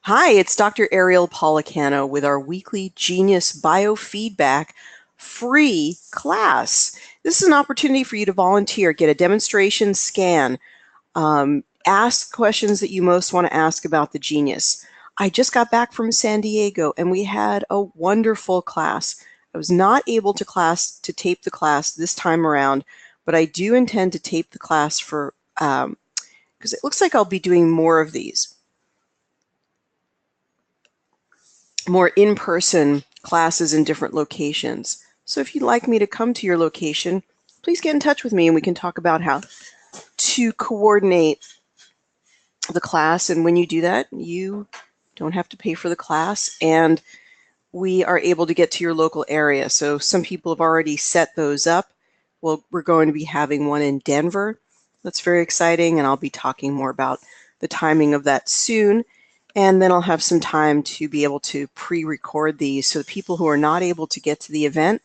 Hi, it's Dr. Ariel Policano with our weekly Genius Biofeedback free class. This is an opportunity for you to volunteer, get a demonstration scan, ask questions that you most want to ask about the genius. I just got back from San Diego and we had a wonderful class. I was not able to tape the class this time around, but I do intend to tape the class for because it looks like I'll be doing more of these. More in-person classes in different locations. So if you'd like me to come to your location, please get in touch with me and we can talk about how to coordinate the class. And when you do that, you don't have to pay for the class and we are able to get to your local area. So some people have already set those up. Well, we're going to be having one in Denver. That's very exciting, and I'll be talking more about the timing of that soon. And then I'll have some time to be able to pre-record these so the people who are not able to get to the event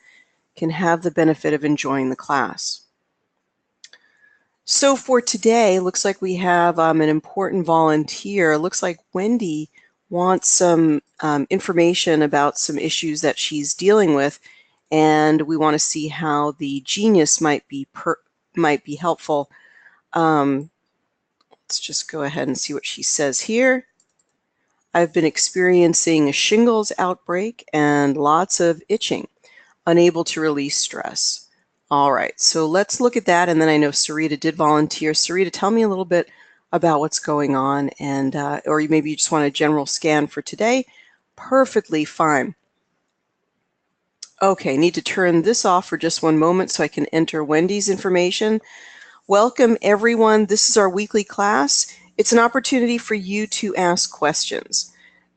can have the benefit of enjoying the class. So for today, looks like we have an important volunteer. Looks like Wendy wants some information about some issues that she's dealing with, and we want to see how the genius might be helpful. Let's just go ahead and see what she says here. I've been experiencing a shingles outbreak and lots of itching, unable to release stress. All right, so let's look at that. And then I know Sarita did volunteer. Sarita, tell me a little bit about what's going on, and or maybe you just want a general scan for today. Perfectly fine. Okay, need to turn this off for just one moment so I can enter Wendy's information. Welcome everyone. This is our weekly class. It's an opportunity for you to ask questions.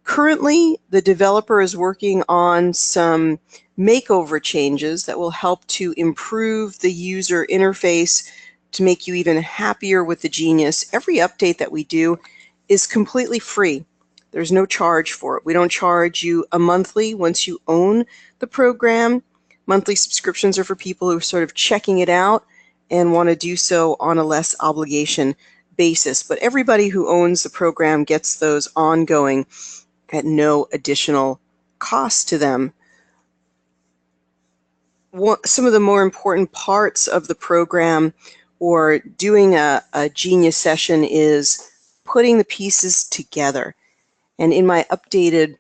Currently, the developer is working on some makeover changes that will help to improve the user interface to make you even happier with the Genius. Every update that we do is completely free. There's no charge for it. We don't charge you a monthly once you own the program. Monthly subscriptions are for people who are sort of checking it out and want to do so on a less obligation basis. But everybody who owns the program gets those ongoing at no additional cost to them. Some of the more important parts of the program or doing a Genius session is putting the pieces together. And in my updated,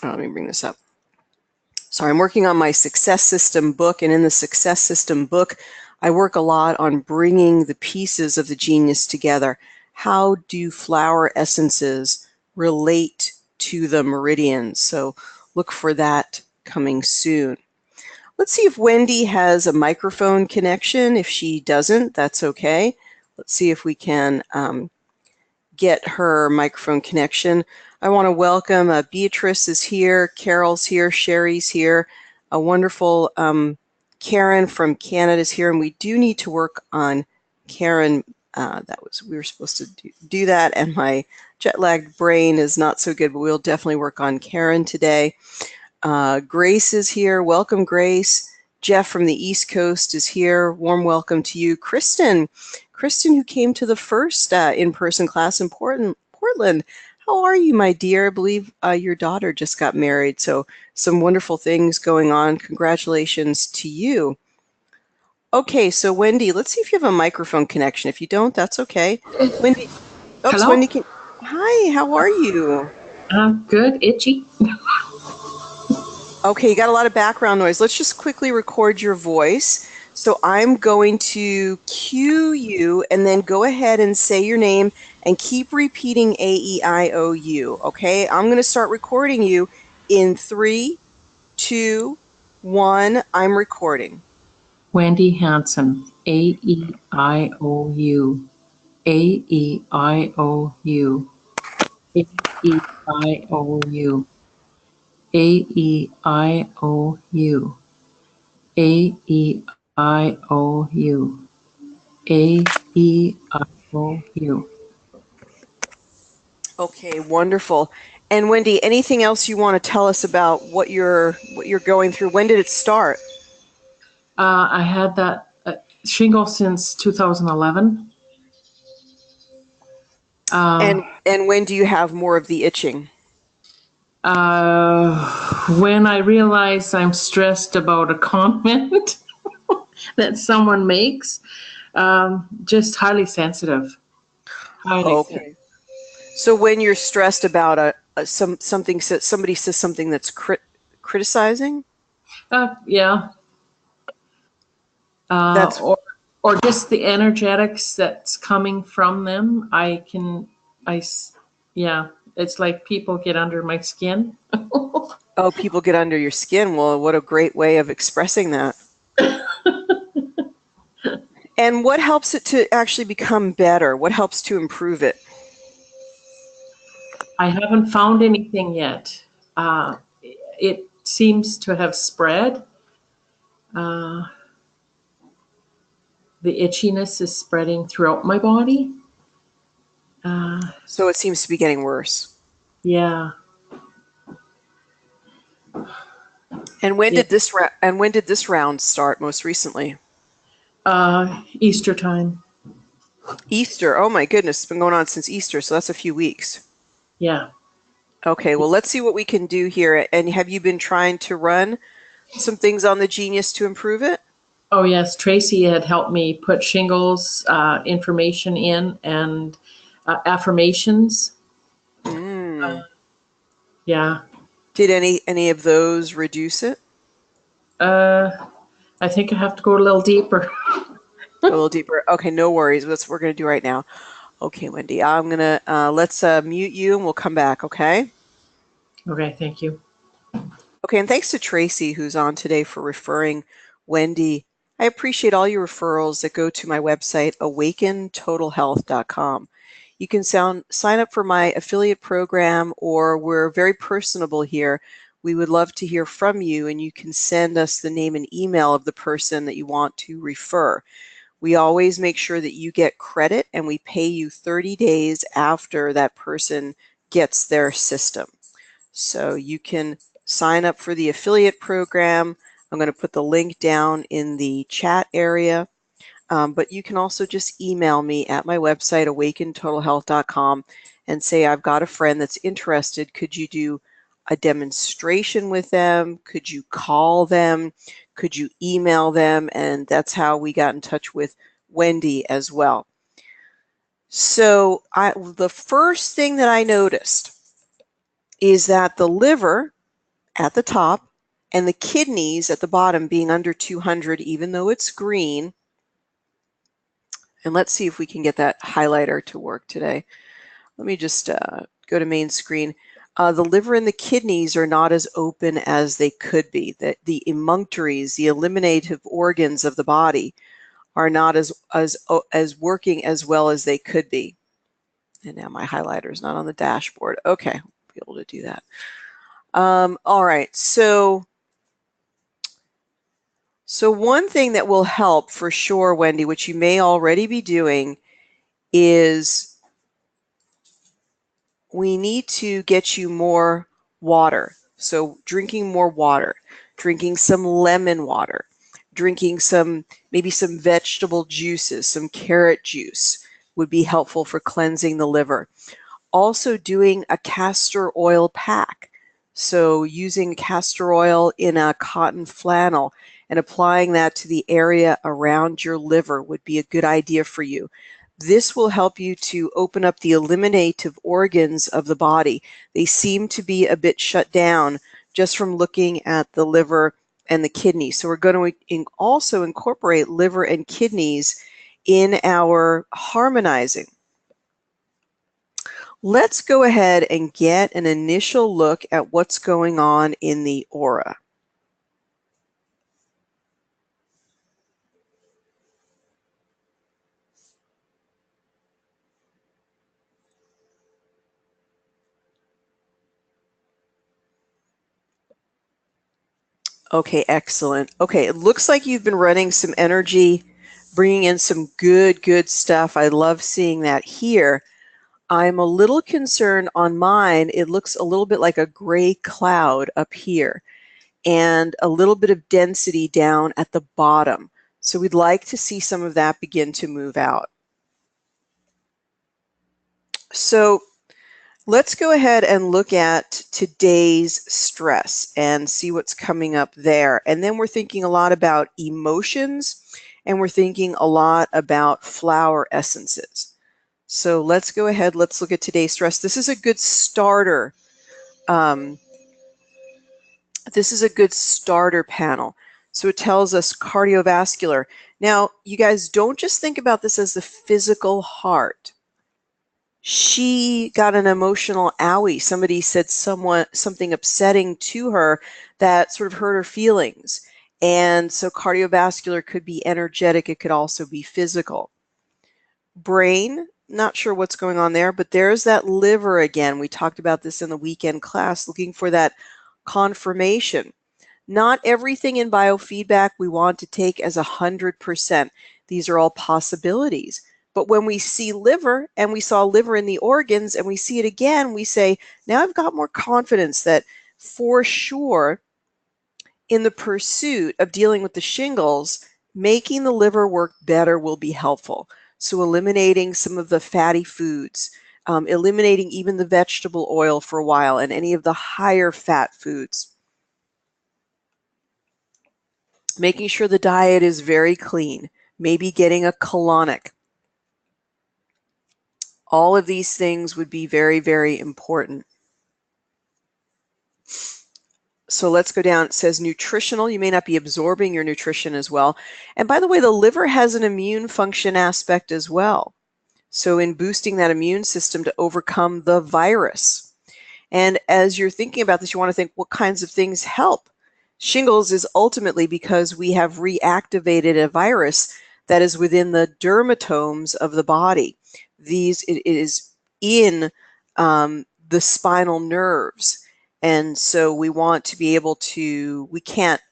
let me bring this up. Sorry, I'm working on my Success System book, and in the Success System book, I work a lot on bringing the pieces of the Genius together. How do flower essences relate to the meridians? So look for that coming soon. Let's see if Wendy has a microphone connection. If she doesn't, that's okay. Let's see if we can get her microphone connection. I want to welcome Beatrice is here, Carol's here, Sherry's here, a wonderful Karen from Canada is here, and we do need to work on Karen. We were supposed to do that, and my jet-lagged brain is not so good, but we'll definitely work on Karen today. Grace is here. Welcome, Grace. Jeff from the East Coast is here. Warm welcome to you. Kristen, who came to the first in-person class in Portland. How are you, my dear? I believe your daughter just got married, so some wonderful things going on. Congratulations to you. Okay, so Wendy, let's see if you have a microphone connection. If you don't, that's okay. Wendy, oops, Hello? Wendy, hi, how are you? I'm good, itchy. Okay, you got a lot of background noise. Let's just quickly record your voice. So I'm going to cue you and then go ahead and say your name and keep repeating A-E-I-O-U, okay? I'm going to start recording you in 3, 2, 1. I'm recording. Wendy Hanson, A-E-I-O-U, A-E-I-O-U, A-E-I-O-U, A-E-I-O-U, A-E-I-O-U, A-E-I-O-U. Okay, wonderful. And Wendy, anything else you want to tell us about what you're going through? When did it start? I had that shingle since 2011. And when do you have more of the itching? When I realize I'm stressed about a comment that someone makes, just highly sensitive. Highly sensitive. Okay. So when you're stressed about something, somebody says something that's criticizing? Yeah. That's Or just the energetics that's coming from them. Yeah, it's like people get under my skin. Oh, people get under your skin. Well, what a great way of expressing that. And what helps it to actually become better? What helps to improve it? I haven't found anything yet. It seems to have spread. Uh, the itchiness is spreading throughout my body. So it seems to be getting worse. Yeah. And when Yeah. did this round start most recently? Easter time. Easter. Oh my goodness, it's been going on since Easter, so that's a few weeks. Yeah. Okay, well, let's see what we can do here. And have you been trying to run some things on the Genius to improve it? Oh, yes. Tracy had helped me put shingles information in and affirmations. Mm. Yeah. Did any of those reduce it? Uh, I think I have to go a little deeper. Go a little deeper. Okay, no worries. That's what we're going to do right now. Okay, Wendy, I'm going to let's mute you and we'll come back, okay? Okay, thank you. Okay, and thanks to Tracy who's on today for referring Wendy. I appreciate all your referrals that go to my website, awakentotalhealth.com. You can sign up for my affiliate program, or we're very personable here. We would love to hear from you, and you can send us the name and email of the person that you want to refer. We always make sure that you get credit, and we pay you 30 days after that person gets their system. So you can sign up for the affiliate program. I'm going to put the link down in the chat area. But you can also just email me at my website, awakentotalhealth.com, and say, I've got a friend that's interested. Could you do a demonstration with them? Could you call them? Could you email them? And that's how we got in touch with Wendy as well. So the first thing that I noticed is that the liver at the top and the kidneys at the bottom being under 200, even though it's green. And let's see if we can get that highlighter to work today. Let me just go to main screen. The liver and the kidneys are not as open as they could be. The emunctories, the eliminative organs of the body, are not as working as well as they could be. And now my highlighter is not on the dashboard. Okay, I'll be able to do that. All right, so one thing that will help for sure, Wendy, which you may already be doing, is we need to get you more water. So drinking more water, drinking some lemon water, drinking maybe some vegetable juices, some carrot juice would be helpful for cleansing the liver. Also doing a castor oil pack. So using castor oil in a cotton flannel and applying that to the area around your liver would be a good idea for you. This will help you to open up the eliminative organs of the body. They seem to be a bit shut down just from looking at the liver and the kidney. So we're going to also incorporate liver and kidneys in our harmonizing. Let's go ahead and get an initial look at what's going on in the aura. Okay, excellent. Okay, it looks like you've been running some energy, bringing in some good stuff. I love seeing that here. I'm a little concerned on mine. It looks a little bit like a gray cloud up here and a little bit of density down at the bottom. So we'd like to see some of that begin to move out. So Let's go ahead and look at today's stress and see what's coming up there. And then we're thinking a lot about emotions, and we're thinking a lot about flower essences. So let's go ahead, let's look at today's stress. This is a good starter. This is a good starter panel. So it tells us cardiovascular. Now, you guys don't just think about this as the physical heart. She got an emotional owie. Somebody said something upsetting to her that sort of hurt her feelings. And so cardiovascular could be energetic. It could also be physical. Brain, not sure what's going on there, but there's that liver again. We talked about this in the weekend class, looking for that confirmation. Not everything in biofeedback we want to take as 100%. These are all possibilities. But when we see liver, and we saw liver in the organs, and we see it again, we say, now I've got more confidence that for sure in the pursuit of dealing with the shingles, making the liver work better will be helpful. So eliminating some of the fatty foods, eliminating even the vegetable oil for a while, and any of the higher fat foods. Making sure the diet is very clean, maybe getting a colonic. All of these things would be very, very important. So let's go down. It says nutritional. You may not be absorbing your nutrition as well. And by the way, the liver has an immune function aspect as well. So in boosting that immune system to overcome the virus. And as you're thinking about this, you want to think, what kinds of things help? Shingles is ultimately because we have reactivated a virus that is within the dermatomes of the body. It is in the spinal nerves. And so we want to be able to, we can't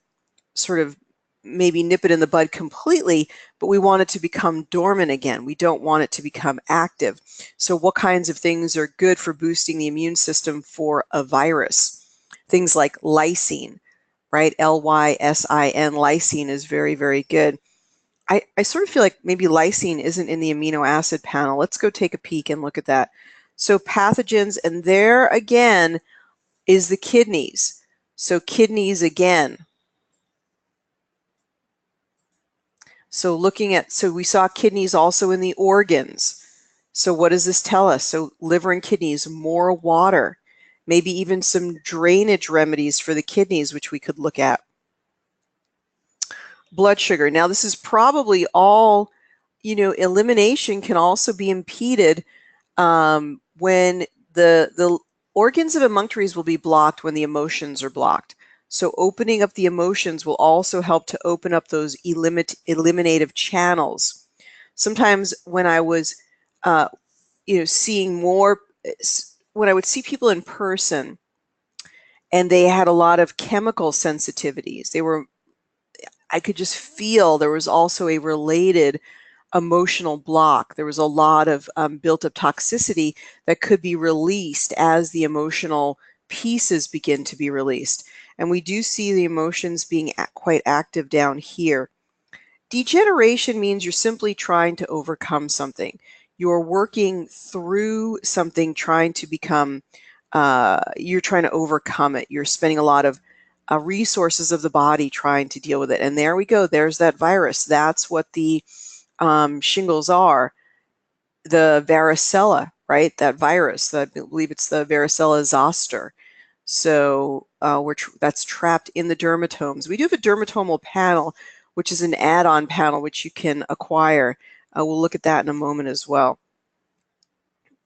sort of maybe nip it in the bud completely, but we want it to become dormant again. We don't want it to become active. So what kinds of things are good for boosting the immune system for a virus? Things like lysine, right? L-Y-S-I-N, lysine is very, very good. I sort of feel like maybe lysine isn't in the amino acid panel. Let's go take a peek and look at that. So pathogens, and there again is the kidneys. So kidneys again. So we saw kidneys also in the organs. So what does this tell us? So liver and kidneys, more water, maybe even some drainage remedies for the kidneys, which we could look at. Blood sugar. Now this is probably all, elimination can also be impeded when the organs of emunctories will be blocked when the emotions are blocked. So opening up the emotions will also help to open up those eliminative channels. Sometimes when I was, seeing more, when I would see people in person and they had a lot of chemical sensitivities, I could just feel there was also a related emotional block. There was a lot of built up toxicity that could be released as the emotional pieces begin to be released. And we do see the emotions being quite active down here. Degeneration means you're simply trying to overcome something. You're working through something, trying to become, you're trying to overcome it. You're spending a lot of resources of the body trying to deal with it. And there we go. There's that virus. That's what the shingles are, the varicella, right? That virus, I believe it's the varicella zoster. So that's trapped in the dermatomes. We do have a dermatomal panel, which is an add-on panel which you can acquire. We'll look at that in a moment as well.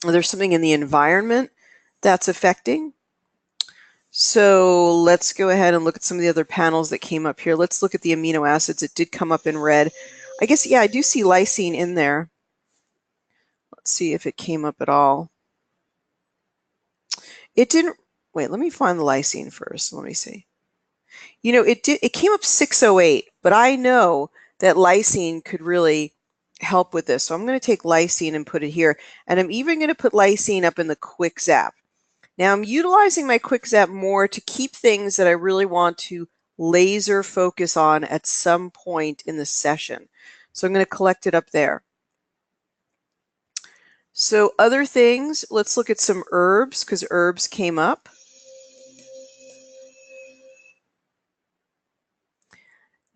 There's something in the environment that's affecting. So let's go ahead and look at some of the other panels that came up here. Let's look at the amino acids. It did come up in red. I guess, yeah, I do see lysine in there. Let's see if it came up at all. It didn't. Wait, let me find the lysine first. Let me see. It came up 608, but I know that lysine could really help with this. So I'm going to take lysine and put it here. And I'm even going to put lysine up in the quick zap. Now I'm utilizing my quick zap more to keep things that I really want to laser focus on at some point in the session. So I'm going to collect it up there. So other things, let's look at some herbs because herbs came up.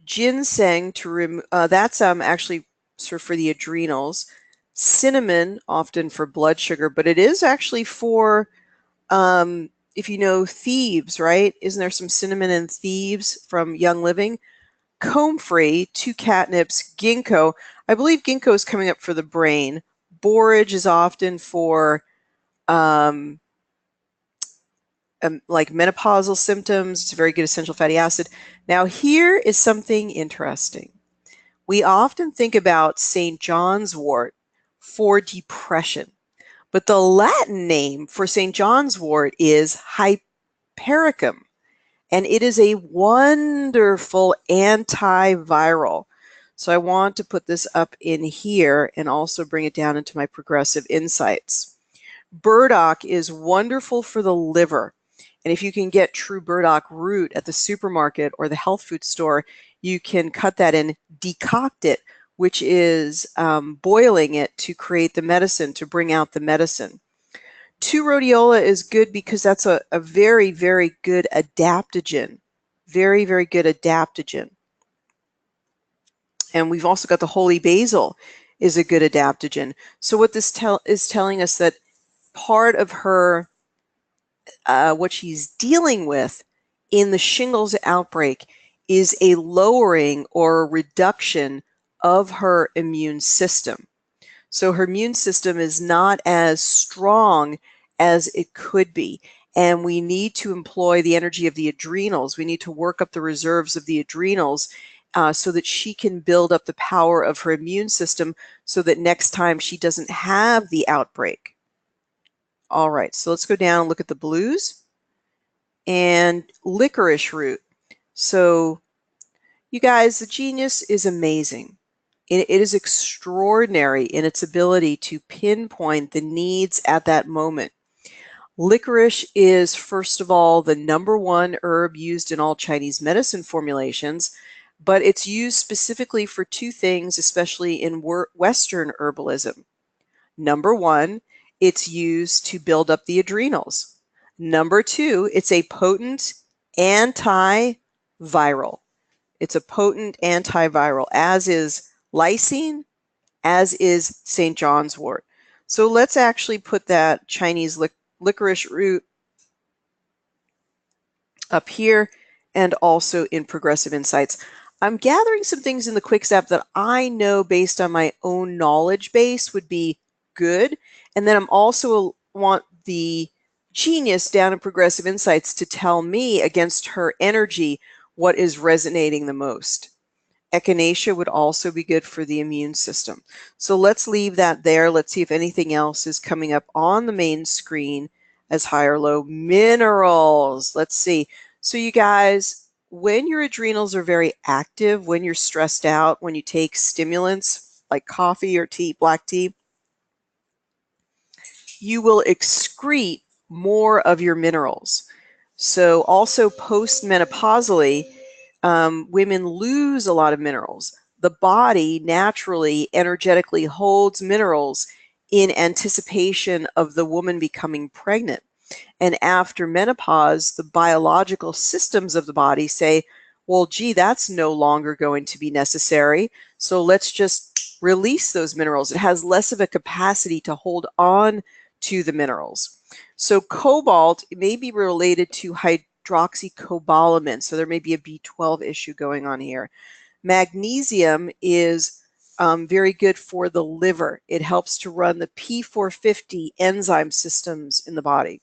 Ginseng to remove, that's actually sort of for the adrenals. Cinnamon, often for blood sugar, but it is actually for, if you know thieves, right? Isn't there some cinnamon in thieves from Young Living? Comfrey, 2 catnips, ginkgo. I believe ginkgo is coming up for the brain. Borage is often for like menopausal symptoms. It's a very good essential fatty acid. Now here is something interesting. We often think about St. John's wort for depression, but the Latin name for St. John's wort is hypericum, and it is a wonderful antiviral. So I want to put this up in here and also bring it down into my progressive insights. Burdock is wonderful for the liver. And if you can get true burdock root at the supermarket or the health food store, you can cut that and decoct it, which is boiling it to create the medicine, to bring out the medicine. 2 rhodiola is good because that's a very, very good adaptogen. Very, very good adaptogen. And we've also got the holy basil is a good adaptogen. So what this is telling us that part of her what she's dealing with in the shingles outbreak is a lowering or a reduction of her immune system. So her immune system is not as strong as it could be. And we need to employ the energy of the adrenals. We need to work up the reserves of the adrenals so that she can build up the power of her immune system so that next time she doesn't have the outbreak. All right, so let's go down and look at the blues. And licorice root. So you guys, the genius is amazing. It is extraordinary in its ability to pinpoint the needs at that moment. Licorice is, first of all, the #1 herb used in all Chinese medicine formulations, but it's used specifically for 2 things, especially in Western herbalism. #1, it's used to build up the adrenals. #2, it's a potent antiviral. It's a potent antiviral, as is lysine, as is St. John's wort. So let's actually put that Chinese licorice root up here and also in Progressive Insights. I'm gathering some things in the Quick-Zap that I know based on my own knowledge base would be good. And then I'm also want the genius down in Progressive Insights to tell me against her energy what is resonating the most. Echinacea would also be good for the immune system. So let's leave that there. Let's see if anything else is coming up on the main screen as high or low. Minerals. Let's see. So you guys, when your adrenals are very active, when you're stressed out, when you take stimulants like coffee or tea, black tea, you will excrete more of your minerals. So also postmenopausally, women lose a lot of minerals. The body naturally, energetically holds minerals in anticipation of the woman becoming pregnant. And after menopause, the biological systems of the body say, well, gee, that's no longer going to be necessary. So let's just release those minerals. It has less of a capacity to hold on to the minerals. So cobalt may be related to hydroxycobalamin. So there may be a B12 issue going on here. Magnesium is very good for the liver. It helps to run the P450 enzyme systems in the body,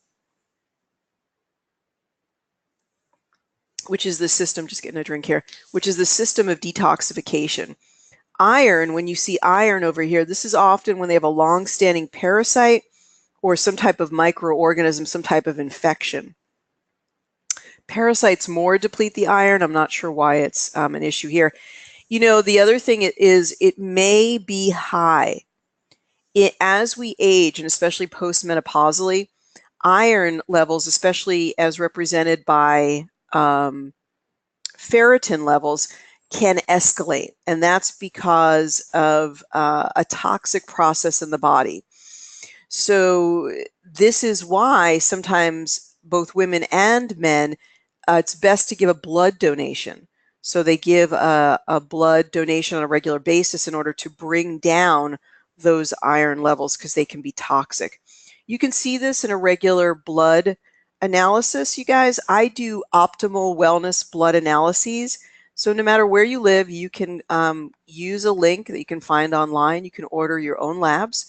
which is the system, just getting a drink here, which is the system of detoxification. Iron, when you see iron over here, this is often when they have a long-standing parasite or some type of microorganism, some type of infection. Parasites more deplete the iron. I'm not sure why it's an issue here. You know, the other thing is it may be high. As we age, and especially postmenopausally, iron levels, especially as represented by ferritin levels, can escalate. And that's because of a toxic process in the body. So this is why sometimes both women and men, it's best to give a blood donation. So they give a blood donation on a regular basis in order to bring down those iron levels because they can be toxic. You can see this in a regular blood analysis, you guys. I do optimal wellness blood analyses. So no matter where you live, you can use a link that you can find online. You can order your own labs.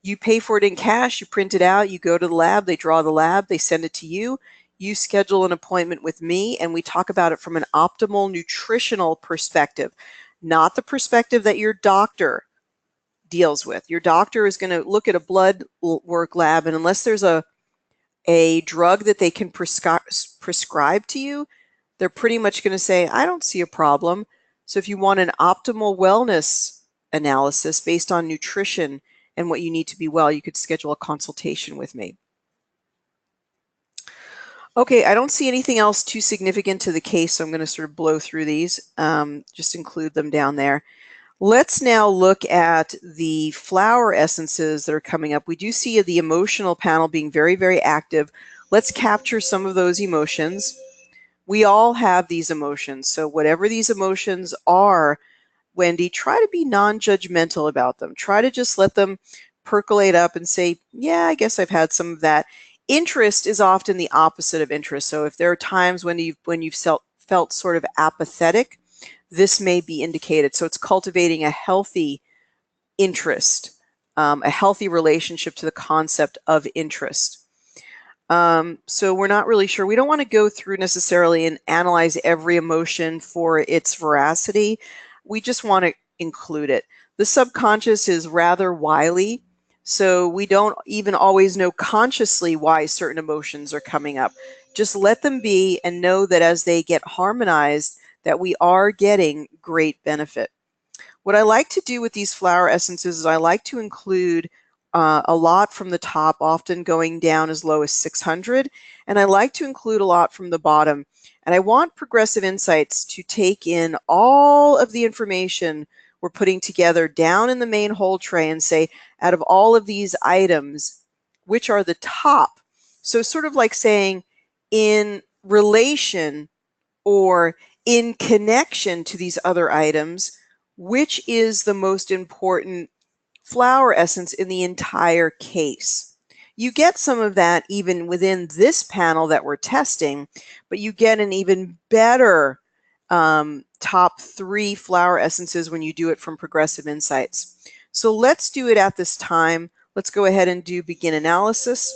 You pay for it in cash, you print it out, you go to the lab, they draw the lab, they send it to you. You schedule an appointment with me, and we talk about it from an optimal nutritional perspective, not the perspective that your doctor deals with. Your doctor is going to look at a blood work lab, and unless there's a drug that they can prescribe to you, they're pretty much going to say, I don't see a problem. So if you want an optimal wellness analysis based on nutrition and what you need to be well, you could schedule a consultation with me. Okay, I don't see anything else too significant to the case, so I'm going to sort of blow through these, just include them down there. Let's now look at the flower essences that are coming up. We do see the emotional panel being very, very active. Let's capture some of those emotions. We all have these emotions, so whatever these emotions are, Wendy, try to be non-judgmental about them. Try to just let them percolate up and say, yeah, I guess I've had some of that. Interest is often the opposite of interest. So if there are times when you've felt sort of apathetic, this may be indicated. So it's cultivating a healthy interest, a healthy relationship to the concept of interest. So we're not really sure. We don't want to go through necessarily and analyze every emotion for its veracity. We just want to include it. The subconscious is rather wily, so we don't even always know consciously why certain emotions are coming up. Just let them be and know that as they get harmonized, that we are getting great benefit. What I like to do with these flower essences is I like to include a lot from the top, often going down as low as 600, and I like to include a lot from the bottom. And I want Progressive Insights to take in all of the information we're putting together down in the main whole tray and say, out of all of these items, which are the top? So sort of like saying, in relation or in connection to these other items, which is the most important flower essence in the entire case? You get some of that even within this panel that we're testing, but you get an even better top 3 flower essences when you do it from Progressive Insights. So let's do it at this time. Let's go ahead and do begin analysis.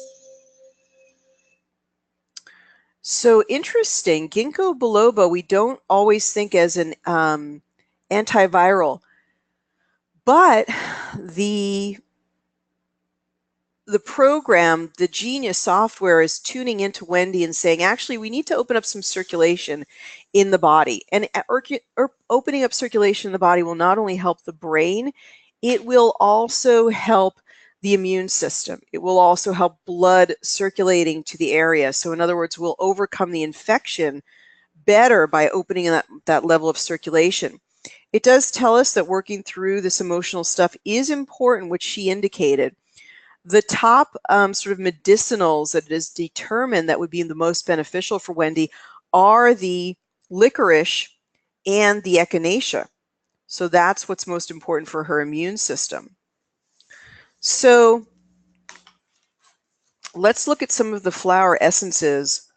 So interesting, ginkgo biloba, we don't always think as an antiviral, but the program, the Genius software, is tuning into Wendy and saying, actually, we need to open up some circulation in the body. And opening up circulation in the body will not only help the brain, it will also help the immune system. It will also help blood circulating to the area. So in other words, we'll overcome the infection better by opening that level of circulation. It does tell us that working through this emotional stuff is important, which she indicated. The top sort of medicinals that it is determined that would be the most beneficial for Wendy are the licorice and the echinacea. So that's what's most important for her immune system. So let's look at some of the flower essences.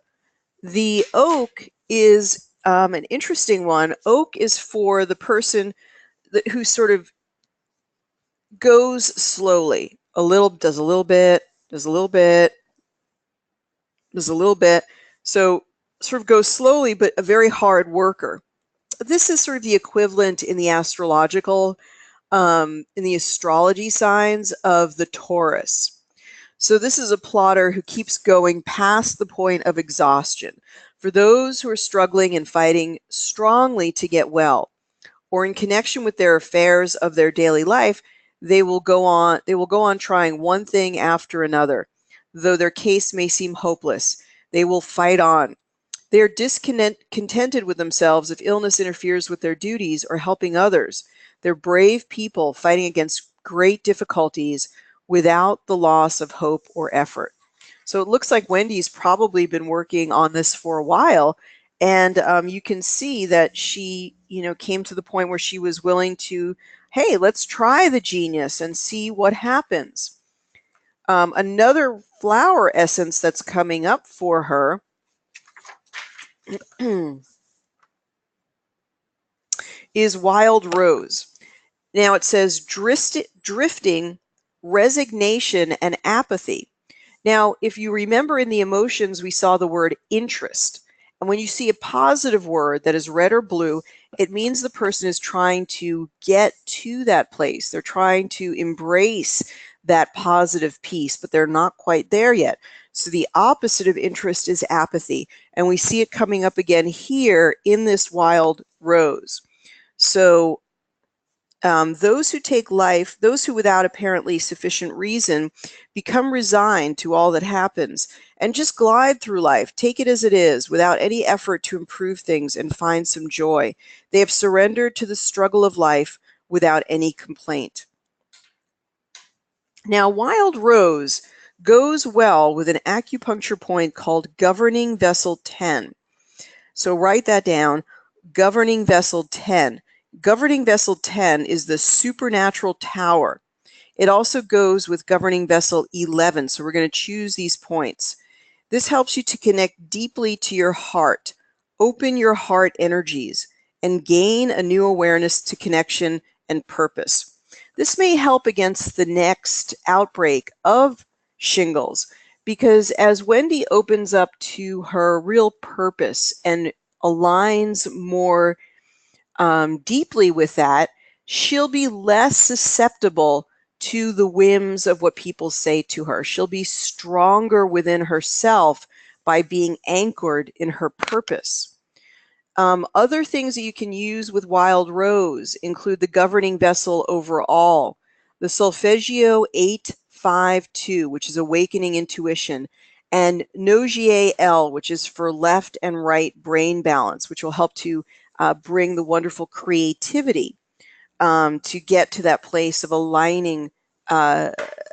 The oak is an interesting one. Oak is for the person who sort of goes slowly. Does a little bit, does a little bit, does a little bit. So sort of goes slowly, but a very hard worker. This is sort of the equivalent in the astrological, in the astrology signs of the Taurus. So this is a plotter who keeps going past the point of exhaustion. For those who are struggling and fighting strongly to get well, or in connection with their affairs of their daily life, they will go on trying one thing after another. Though their case may seem hopeless, they will fight on. They are discontented with themselves if illness interferes with their duties or helping others. They're brave people fighting against great difficulties without the loss of hope or effort. So it looks like Wendy's probably been working on this for a while, and you can see that she, came to the point where she was willing to, hey, let's try the genius and see what happens. Another flower essence that's coming up for her is Wild Rose. Now it says drifting, resignation, and apathy. Now, if you remember in the emotions, we saw the word interest. And when you see a positive word that is red or blue, it means the person is trying to get to that place. They're trying to embrace that positive piece, but they're not quite there yet. So the opposite of interest is apathy. And we see it coming up again here in this wild rose. So those who take life, those who without apparently sufficient reason become resigned to all that happens and just glide through life, take it as it is, without any effort to improve things and find some joy. They have surrendered to the struggle of life without any complaint. Now, Wild Rose goes well with an acupuncture point called Governing Vessel 10. So write that down, Governing Vessel 10. Governing Vessel 10 is the supernatural tower. It also goes with Governing Vessel 11, so we're going to choose these points. This helps you to connect deeply to your heart, open your heart energies, and gain a new awareness to connection and purpose. This may help against the next outbreak of shingles, because as Wendy opens up to her real purpose and aligns more deeply with that, she'll be less susceptible to the whims of what people say to her. She'll be stronger within herself by being anchored in her purpose. Other things that you can use with Wild Rose include the governing vessel overall, the Solfeggio 852, which is awakening intuition, and Nogier L, which is for left and right brain balance, which will help to bring the wonderful creativity to get to that place of aligning,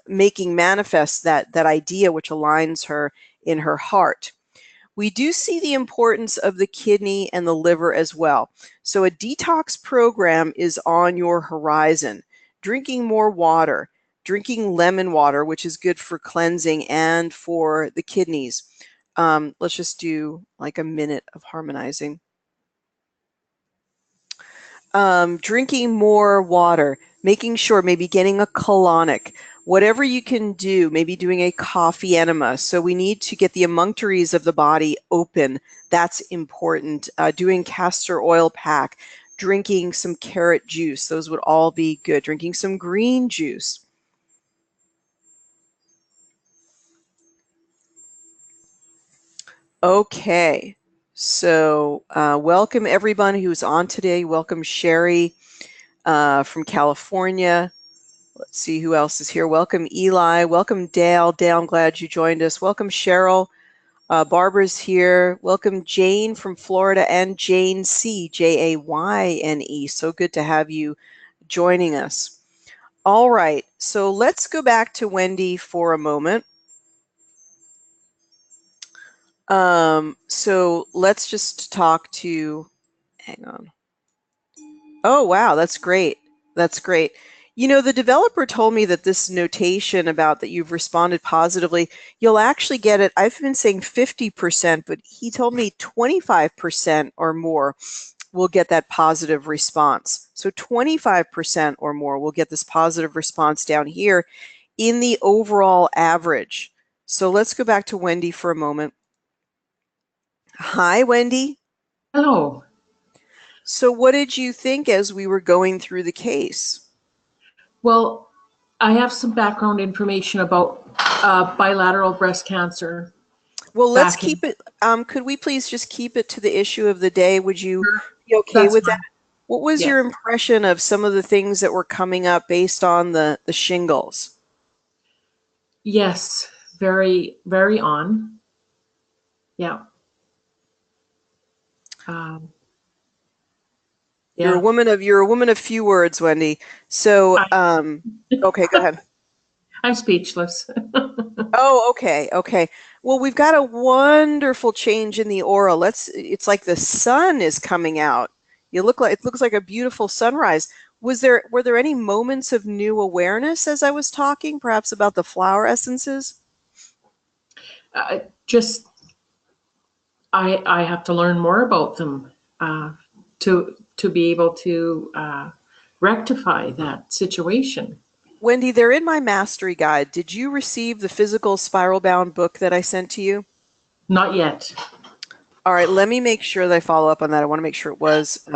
making manifest that idea which aligns her in her heart. We do see the importance of the kidney and the liver as well. So a detox program is on your horizon. Drinking more water, drinking lemon water, which is good for cleansing and for the kidneys. Let's just do like a minute of harmonizing. Drinking more water, making sure, maybe getting a colonic, whatever you can do, maybe doing a coffee enema. So we need to get the emunctories of the body open. That's important. Doing castor oil pack, drinking some carrot juice. Those would all be good. Drinking some green juice. Okay. So welcome everyone who's on today. Welcome Sherry from California. Let's see who else is here. Welcome, Eli. Welcome, Dale. Dale, I'm glad you joined us. Welcome, Cheryl. Barbara's here. Welcome, Jane from Florida, and Jane C, Jayne. So good to have you joining us. All right, so let's go back to Wendy for a moment. So let's just talk to, hang on. Oh, wow, that's great. That's great. You know, the developer told me that this notation about that you've responded positively, you'll actually get it. I've been saying 50%, but he told me 25% or more will get that positive response. So 25% or more will get this positive response down here in the overall average. So let's go back to Wendy for a moment. Hi, Wendy. Hello. So what did you think as we were going through the case? Well, I have some background information about bilateral breast cancer. Well, let's keep it. Could we please just keep it to the issue of the day? Would you be okay with that? What was your impression of some of the things that were coming up based on the shingles? Yes, very, very on. Yeah. You're a woman of few words, Wendy. So, okay, go ahead. I'm speechless. Oh, okay, okay. Well, we've got a wonderful change in the aura. It's like the sun is coming out. It looks like a beautiful sunrise. Were there any moments of new awareness as I was talking, perhaps about the flower essences? Just I have to learn more about them to be able to rectify that situation. Wendy, they're in my mastery guide. Did you receive the physical spiral bound book that I sent to you? Not yet. All right, let me make sure that I follow up on that. I want to make sure it was,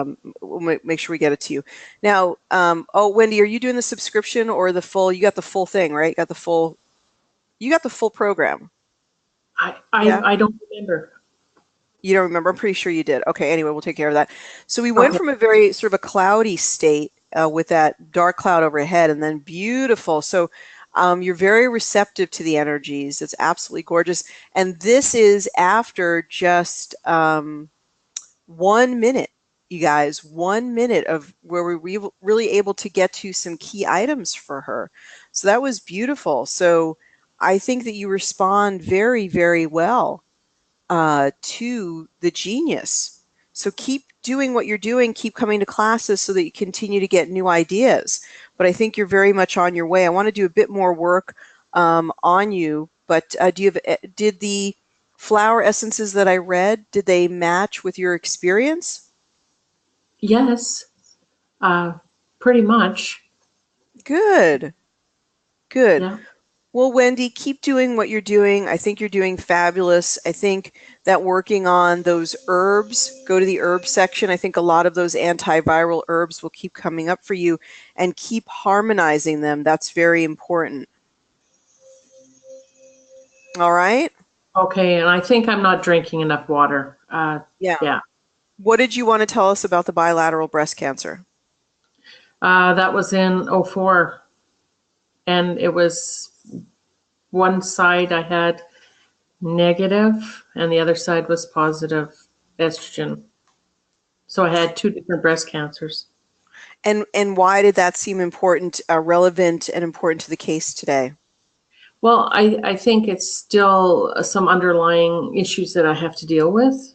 we'll make sure we get it to you. Now, oh, Wendy, are you doing the subscription or the full, you got the full thing, right? You got the full program. Yeah? I don't remember. You don't remember? I'm pretty sure you did. Okay, anyway, we'll take care of that. So we went Okay. from a very sort of a cloudy state with that dark cloud overhead and then beautiful. So you're very receptive to the energies. It's absolutely gorgeous. And this is after just 1 minute, you guys, 1 minute of where we were really able to get to some key items for her. So that was beautiful. So I think that you respond very, very well to the genius. So keep doing what you're doing, keep coming to classes so that you continue to get new ideas. But I think you're very much on your way. I want to do a bit more work on you, but did the flower essences that I read, did they match with your experience? Yes, pretty much. Good, good. Yeah. Well, Wendy, keep doing what you're doing. I think you're doing fabulous. I think that working on those herbs, go to the herb section. I think a lot of those antiviral herbs will keep coming up for you and keep harmonizing them. That's very important. All right? Okay, and I think I'm not drinking enough water. Yeah. Yeah. What did you want to tell us about the bilateral breast cancer? That was in '04, and it was one side I had negative, and the other side was positive estrogen. So I had two different breast cancers. And why did that seem important, relevant and important to the case today? Well, I think it's still some underlying issues that I have to deal with.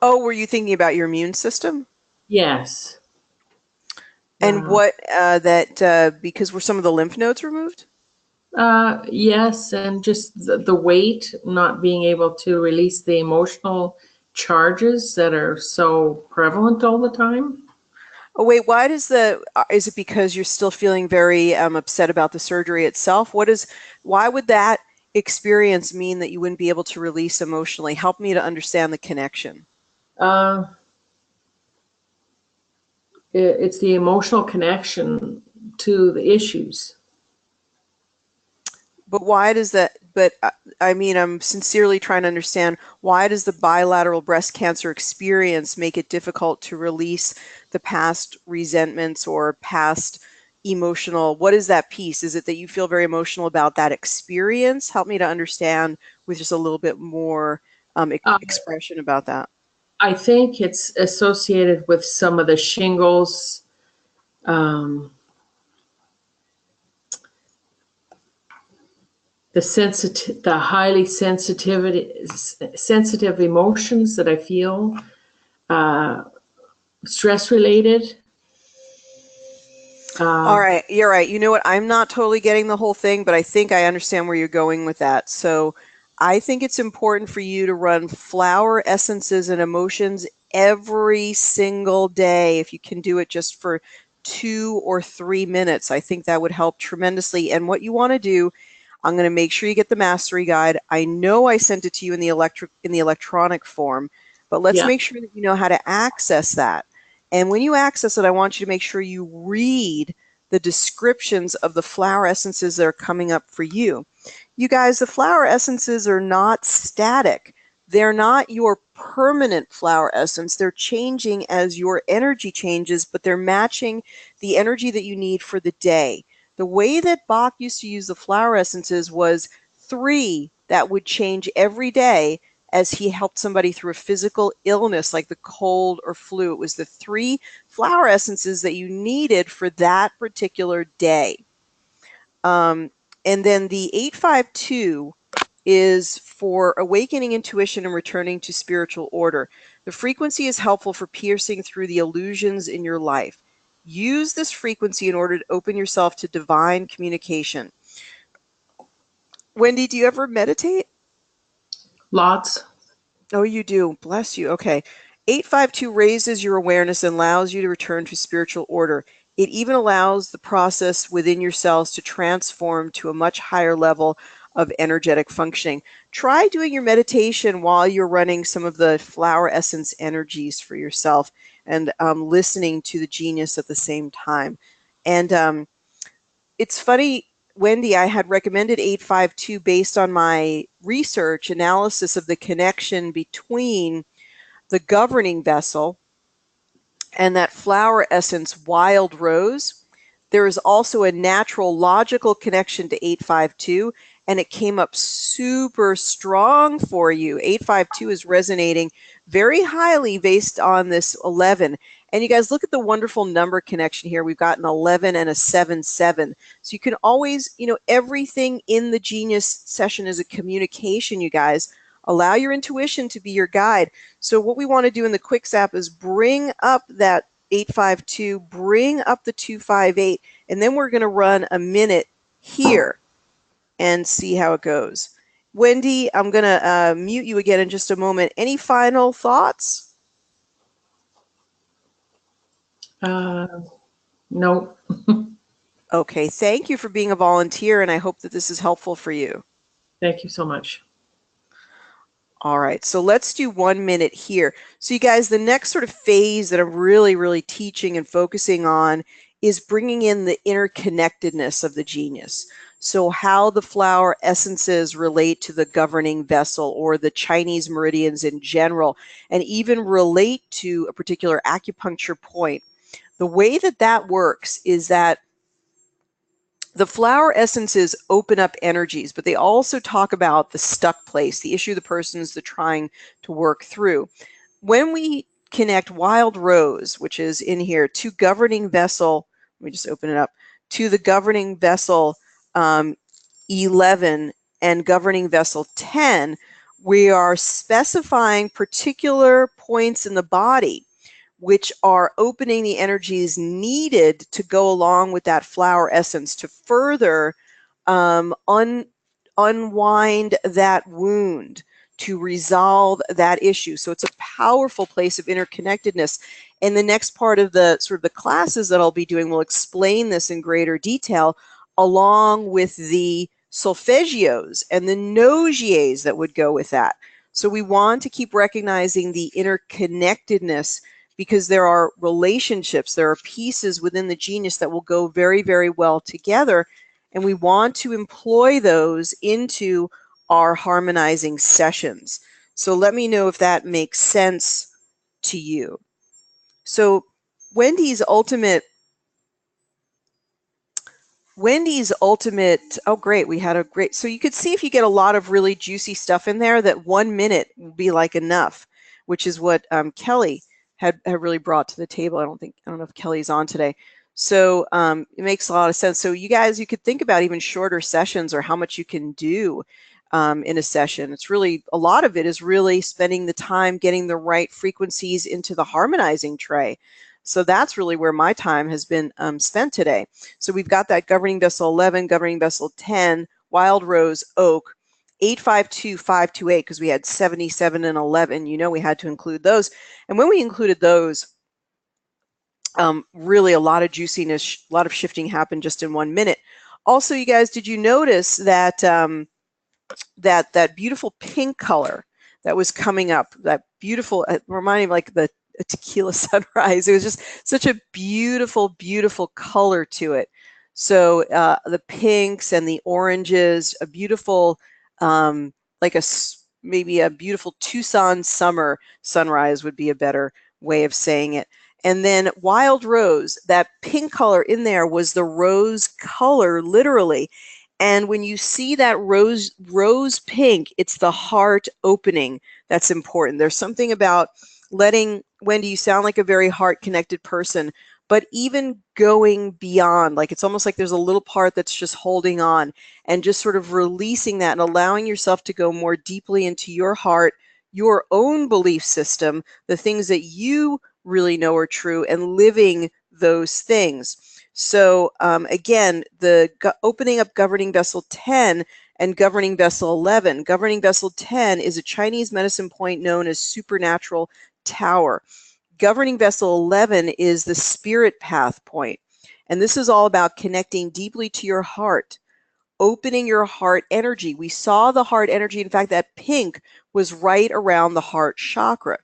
Oh, were you thinking about your immune system? Yes. And what because were some of the lymph nodes removed? Yes, and just the weight, not being able to release the emotional charges that are so prevalent all the time. Oh, wait, is it because you're still feeling very upset about the surgery itself? Why would that experience mean that you wouldn't be able to release emotionally? Help me to understand the connection. Uh, it's the emotional connection to the issues. But why does that, but I mean, I'm sincerely trying to understand why does the bilateral breast cancer experience make it difficult to release the past resentments or past emotional, what is that piece? Is it that you feel very emotional about that experience? Help me to understand with just a little bit more Uh, expression about that. I think it's associated with some of the shingles, um, the highly sensitive emotions that I feel, uh, stress related. All right, you're right. You know what? I'm not totally getting the whole thing, but I think I understand where you're going with that. So I think it's important for you to run flower essences and emotions every single day. If you can do it just for 2 or 3 minutes, I think that would help tremendously. And what you want to do, I'm going to make sure you get the mastery guide. I know I sent it to you in the electronic form, but let's Yeah. make sure that you know how to access that. And when you access it, I want you to make sure you read the descriptions of the flower essences that are coming up for you. You guys, the flower essences are not static. They're not your permanent flower essence. They're changing as your energy changes, but they're matching the energy that you need for the day. The way that Bach used to use the flower essences was 3 that would change every day as he helped somebody through a physical illness like the cold or flu. It was the 3 flower essences that you needed for that particular day. And then the 852 is for awakening intuition and returning to spiritual order. The frequency is helpful for piercing through the illusions in your life. Use this frequency in order to open yourself to divine communication. Wendy, do you ever meditate? Lots. Oh, you do. Bless you. Okay. 852 raises your awareness and allows you to return to spiritual order. It even allows the process within yourselves to transform to a much higher level of energetic functioning. Try doing your meditation while you're running some of the flower essence energies for yourself and listening to the genius at the same time. And it's funny, Wendy, I had recommended 852 based on my research analysis of the connection between the governing vessel and that flower essence wild rose. There is also a natural logical connection to 852, and it came up super strong for you. 852 is resonating very highly based on this 11. And you guys look at the wonderful number connection here. We've got an 11 and a 7-7. So you can always, everything in the Genius session is a communication, you guys. Allow your intuition to be your guide. So what we want to do in the quick zap is bring up that 852, bring up the 258, and then we're going to run a minute here and see how it goes. Wendy, I'm going to mute you again in just a moment. Any final thoughts? No. Okay, thank you for being a volunteer, and I hope that this is helpful for you. Thank you so much. All right, so let's do 1 minute here. So you guys, the next sort of phase that I'm really teaching and focusing on is bringing in the interconnectedness of the genius. So how the flower essences relate to the governing vessel or the Chinese meridians in general, and even relate to a particular acupuncture point. The way that that works is that the flower essences open up energies, but they also talk about the stuck place, the issue the person's trying to work through. When we connect wild rose, which is in here, to governing vessel, let me just open it up, to the governing vessel 11 and governing vessel 10, we are specifying particular points in the body which are opening the energies needed to go along with that flower essence to further unwind that wound, to resolve that issue. So it's a powerful place of interconnectedness. And the next part of the sort of the classes that I'll be doing will explain this in greater detail, along with the solfeggios and the nogiers that would go with that. So we want to keep recognizing the interconnectedness, because there are relationships, there are pieces within the genius that will go very well together, and we want to employ those into our harmonizing sessions. So let me know if that makes sense to you. So Wendy's ultimate, oh great, we had a great, so you could see if you get a lot of really juicy stuff in there, that 1 minute will be like enough, which is what Kelly had really brought to the table. I don't know if Kelly's on today. So it makes a lot of sense. So you guys, you could think about even shorter sessions or how much you can do in a session. It's really, a lot of it is really spending the time getting the right frequencies into the harmonizing tray. So that's really where my time has been spent today. So we've got that governing vessel 11, governing vessel 10, wild rose, oak, 852, 528, because we had 77 and 11. We had to include those. And when we included those, really a lot of juiciness, a lot of shifting happened just in 1 minute. Also, you guys, did you notice that that beautiful pink color that was coming up, that beautiful, reminding me of like a tequila sunrise. It was just such a beautiful color to it. So the pinks and the oranges, a beautiful, like maybe a beautiful Tucson summer sunrise would be a better way of saying it. And then wild rose, that pink color in there was the rose color, literally. And when you see that rose pink, it's the heart opening that's important. There's something about letting, Wendy, you sound like a very heart connected person, but even going beyond, like it's almost like there's a little part that's just holding on, and just sort of releasing that and allowing yourself to go more deeply into your heart, your own belief system, the things that you really know are true, and living those things. So again, the opening up governing vessel 10 and governing vessel 11. Governing vessel 10 is a Chinese medicine point known as supernatural tower. Governing vessel 11 is the spirit path point. And this is all about connecting deeply to your heart, opening your heart energy. We saw the heart energy. In fact, that pink was right around the heart chakra,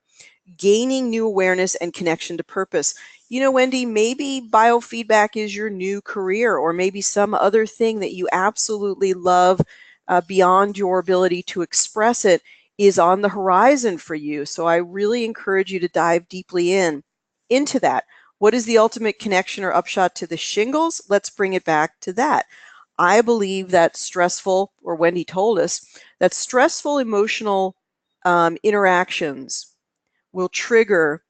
gaining new awareness and connection to purpose. You know, Wendy, maybe biofeedback is your new career, or maybe some other thing that you absolutely love beyond your ability to express it is on the horizon for you. So I really encourage you to dive deeply into that. What is the ultimate connection or upshot to the shingles? Let's bring it back to that. I believe that stressful, or Wendy told us, that stressful emotional interactions will trigger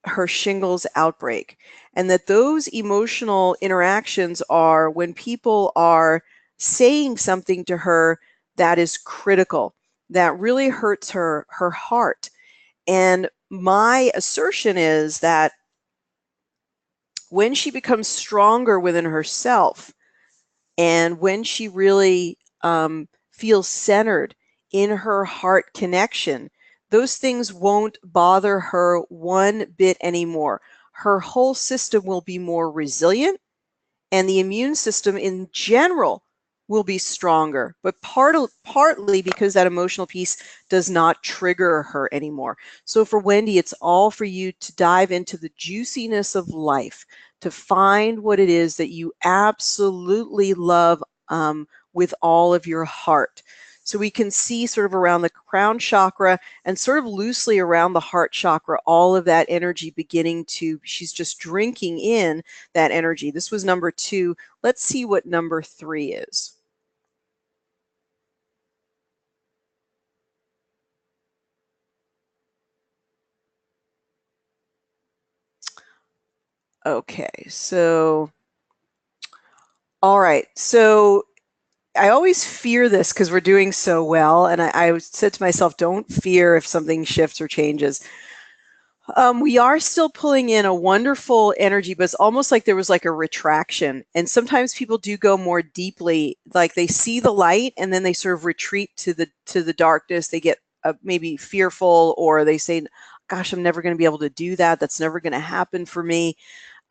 her shingles outbreak, and that those emotional interactions are when people are saying something to her that is critical, that really hurts her heart. And my assertion is that when she becomes stronger within herself, and when she really feels centered in her heart connection, those things won't bother her one bit anymore. Her whole system will be more resilient, and the immune system in general will be stronger, but partly because that emotional piece does not trigger her anymore. So for Wendy, it's all for you to dive into the juiciness of life, to find what it is that you absolutely love with all of your heart. So we can see sort of around the crown chakra and sort of loosely around the heart chakra, all of that energy beginning to, she's just drinking in that energy. This was number 2. Let's see what number 3 is. Okay, so, all right. So I always fear this because we're doing so well. And I said to myself, don't fear if something shifts or changes. We are still pulling in a wonderful energy, but it's almost like there was like a retraction. And sometimes people do go more deeply, like they see the light and then they sort of retreat to the darkness. They get maybe fearful, or they say, gosh, I'm never going to be able to do that. That's never going to happen for me.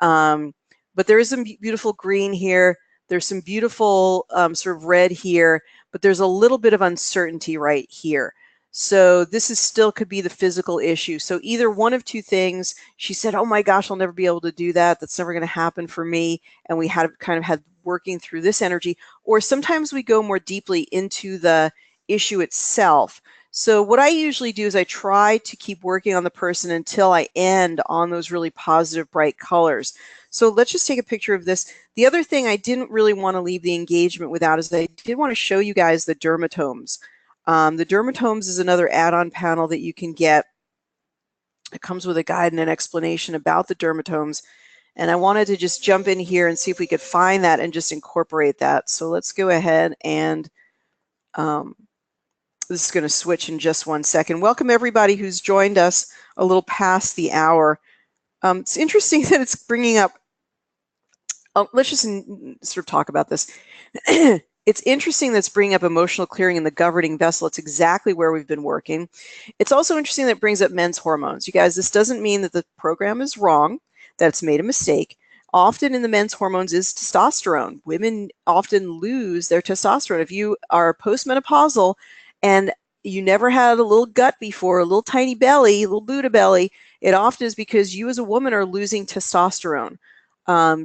But there is some beautiful green here. There's some beautiful sort of red here, but there's a little bit of uncertainty right here. So this is still could be the physical issue. So either one of two things. She said, oh my gosh, I'll never be able to do that. That's never going to happen for me. And we had kind of had working through this energy. Or sometimes we go more deeply into the issue itself. So what I usually do is I try to keep working on the person until I end on those really positive, bright colors. So let's just take a picture of this. The other thing I didn't really want to leave the engagement without is I did want to show you guys the dermatomes. The dermatomes is another add-on panel that you can get. It comes with a guide and an explanation about the dermatomes. And I wanted to just jump in here and see if we could find that and just incorporate that. So let's go ahead and this is going to switch in just one second. Welcome everybody who's joined us a little past the hour. It's interesting that it's bringing up, let's just sort of talk about this. It's interesting that it's bringing up emotional clearing in the governing vessel. It's exactly where we've been working. It's also interesting that it brings up men's hormones. You guys, this doesn't mean that the program is wrong, that it's made a mistake. Often in the men's hormones is testosterone. Women often lose their testosterone. If you are postmenopausal and you never had a little gut before, a little tiny belly, a little Buddha belly, it often is because you as a woman are losing testosterone.